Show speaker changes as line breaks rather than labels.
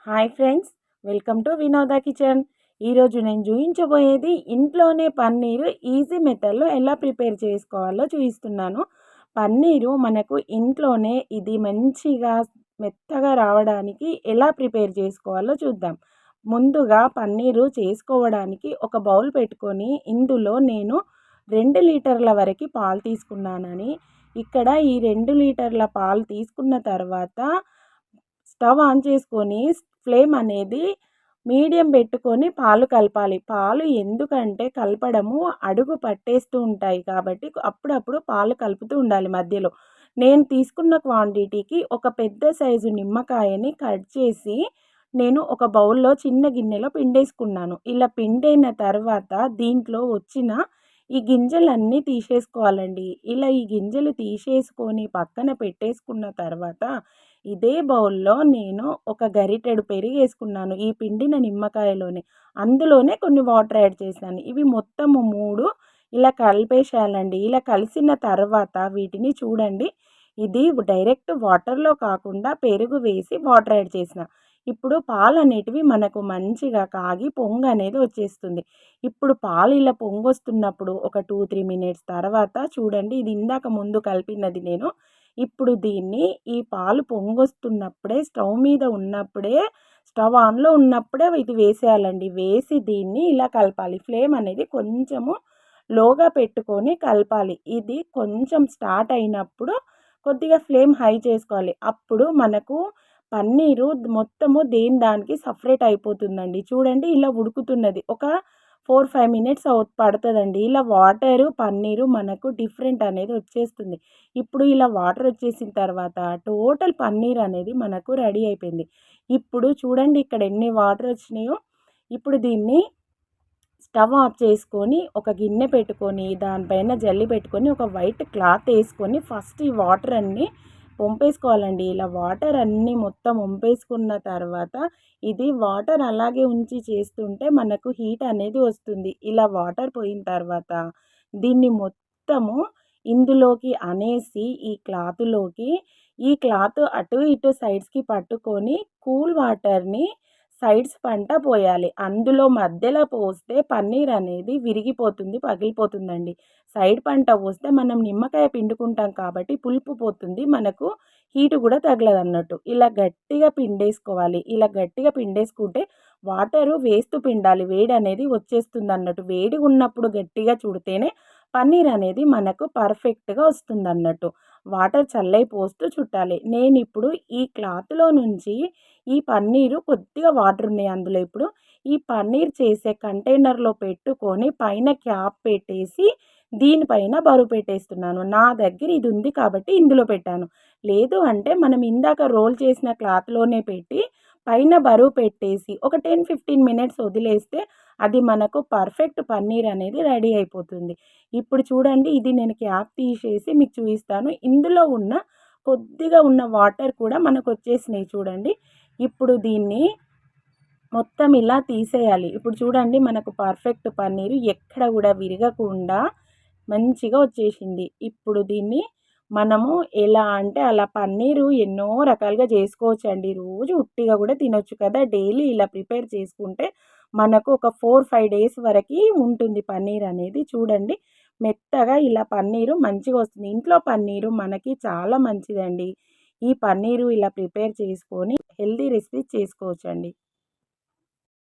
Hi friends, welcome to వినోద kitchen. ఈరోజు నేను చూపించబోయేది ఇంట్లోనే పన్నీరు ఈజీ మెథడ్లో ఎలా ప్రిపేర్ చేసుకోవాలో చూపిస్తున్నాను. పన్నీరు మనకు ఇంట్లోనే ఇది మంచిగా మెత్తగా రావడానికి ఎలా ప్రిపేర్ చేసుకోవాలో చూద్దాం. ముందుగా పన్నీరు చేసుకోవడానికి ఒక బౌల్ పెట్టుకొని ఇందులో నేను 2 లీటర్ల వరకు పాలు తీసుకున్నానని, ఇక్కడ ఈ 2 లీటర్ల పాలు తీసుకున్న తర్వాత స్టవ్ ఆన్ చేసుకొని ఫ్లేమ్ అనేది మీడియం పెట్టుకొని పాలు కలపాలి. పాలు ఎందుకంటే కలపడము అడుగు పట్టేస్తూ ఉంటాయి కాబట్టి అప్పుడప్పుడు పాలు కలుపుతూ ఉండాలి మధ్యలో. నేను తీసుకున్న క్వాంటిటీకి ఒక పెద్ద సైజు నిమ్మకాయని కట్ చేసి నేను ఒక బౌల్లో చిన్న గిన్నెలో పిండేసుకున్నాను. ఇలా పిండైన తర్వాత దీంట్లో వచ్చిన ఈ గింజలన్నీ తీసేసుకోవాలండి. ఇలా ఈ గింజలు తీసేసుకొని పక్కన పెట్టేసుకున్న తర్వాత ఇదే బౌల్లో నేను ఒక గరిటెడు పెరిగేసుకున్నాను ఈ పిండిన నిమ్మకాయలోనే. అందులోనే కొన్ని వాటర్ యాడ్ చేశాను. ఇవి మొత్తము 3 ఇలా కలిపేసేయాలండి. ఇలా కలిసిన తర్వాత వీటిని చూడండి, ఇది డైరెక్ట్ వాటర్లో కాకుండా పెరుగు వేసి వాటర్ యాడ్ చేసిన. ఇప్పుడు పాలు అనేటివి మనకు మంచిగా కాగి పొంగు అనేది వచ్చేస్తుంది. ఇప్పుడు పాలు ఇలా పొంగొస్తున్నప్పుడు ఒక 2-3 మినిట్స్ తర్వాత చూడండి, ఇది ఇందాక ముందు కలిపినది నేను. ఇప్పుడు దీన్ని ఈ పాలు పొంగొస్తున్నప్పుడే స్టవ్ ఆన్లో ఉన్నప్పుడే ఇది వేసేయాలండి. వేసి దీన్ని ఇలా కలపాలి. ఫ్లేమ్ అనేది కొంచెము లోగా పెట్టుకొని కలపాలి. ఇది కొంచెం స్టార్ట్ అయినప్పుడు కొద్దిగా ఫ్లేమ్ హై చేసుకోవాలి. అప్పుడు మనకు పన్నీరు మొత్తము దేని దానికి సపరేట్ అయిపోతుందండి. చూడండి, ఇలా ఉడుకుతున్నది. ఒక 4-5 మినిట్స్ పడుతుందండి. ఇలా వాటరు పన్నీరు మనకు డిఫరెంట్ అనేది వచ్చేస్తుంది. ఇప్పుడు ఇలా వాటర్ వచ్చేసిన తర్వాత టోటల్ పన్నీర్ అనేది మనకు రెడీ అయిపోయింది. ఇప్పుడు చూడండి ఇక్కడ ఎన్ని వాటర్ వచ్చినాయో. ఇప్పుడు దీన్ని స్టవ్ ఆఫ్ చేసుకొని ఒక గిన్నె పెట్టుకొని దానిపైన జల్లి పెట్టుకొని ఒక వైట్ క్లాత్ వేసుకొని ఫస్ట్ ఈ వాటర్ అన్నీ వంపేసుకోవాలండి. ఇలా వాటర్ అన్నీ మొత్తం వంపేసుకున్న తర్వాత ఇది వాటర్ అలాగే ఉంచి చేస్తుంటే మనకు హీట్ అనేది వస్తుంది. ఇలా వాటర్ పోయిన తర్వాత దీన్ని మొత్తము ఇందులోకి అనేసి ఈ క్లాత్ అటు ఇటు సైడ్స్కి పట్టుకొని కూల్ వాటర్ని సైడ్స్ పంట పోయాలి. అందులో మధ్యలో పోస్తే పన్నీర్ అనేది విరిగిపోతుంది, పగిలిపోతుందండి. సైడ్ పంట పోస్తే మనం నిమ్మకాయ పిండుకుంటాం కాబట్టి పులుపు పోతుంది, మనకు హీటు కూడా తగలదన్నట్టు. ఇలా గట్టిగా పిండేసుకోవాలి. ఇలా గట్టిగా పిండేసుకుంటే వాటరు వేస్తూ పిండాలి, వేడి అనేది వచ్చేస్తుంది అన్నట్టు. వేడి ఉన్నప్పుడు గట్టిగా చుడితేనే పన్నీర్ అనేది మనకు పర్ఫెక్ట్గా వస్తుంది అన్నట్టు. వాటర్ చల్లై పోస్తూ చుట్టాలి. నేను ఇప్పుడు ఈ క్లాత్లో నుంచి ఈ పన్నీరు కొద్దిగా వాటర్ ఉన్నాయి అందులో. ఇప్పుడు ఈ పన్నీర్ చేసే కంటైనర్లో పెట్టుకొని పైన క్యాప్ పెట్టేసి దీనిపైన బరువు పెట్టేస్తున్నాను. నా దగ్గర ఇది ఉంది కాబట్టి ఇందులో పెట్టాను. లేదు అంటే మనం ఇందాక రోల్ చేసిన క్లాత్లోనే పెట్టి పైన బరువు పెట్టేసి ఒక 10-15 మినిట్స్ వదిలేస్తే అది మనకు పర్ఫెక్ట్ పన్నీర్ అనేది రెడీ అయిపోతుంది. ఇప్పుడు చూడండి, ఇది నేను క్యాప్ తీసేసి మీకు చూపిస్తాను. ఇందులో ఉన్న కొద్దిగా ఉన్న వాటర్ కూడా మనకు వచ్చేసినాయి చూడండి. ఇప్పుడు దీన్ని మొత్తం ఇలా తీసేయాలి. ఇప్పుడు చూడండి, మనకు పర్ఫెక్ట్ పన్నీరు ఎక్కడ కూడా విరగకుండా మంచిగా వచ్చేసింది. ఇప్పుడు దీన్ని మనము ఎలా అంటే అలా పన్నీరు ఎన్నో రకాలుగా చేసుకోవచ్చండి. రోజు ఉట్టిగా కూడా తినొచ్చు కదా. డైలీ ఇలా ప్రిపేర్ చేసుకుంటే మనకు ఒక 4-5 డేస్ వరకు ఉంటుంది పన్నీర్ అనేది. చూడండి, మెత్తగా ఇలా పన్నీరు మంచిగా వస్తుంది. ఇంట్లో పన్నీరు మనకి చాలా మంచిదండి. ఈ పన్నీరు ఇలా ప్రిపేర్ చేసుకొని హెల్తీ రెసిపీస్ చేసుకోవచ్చండి.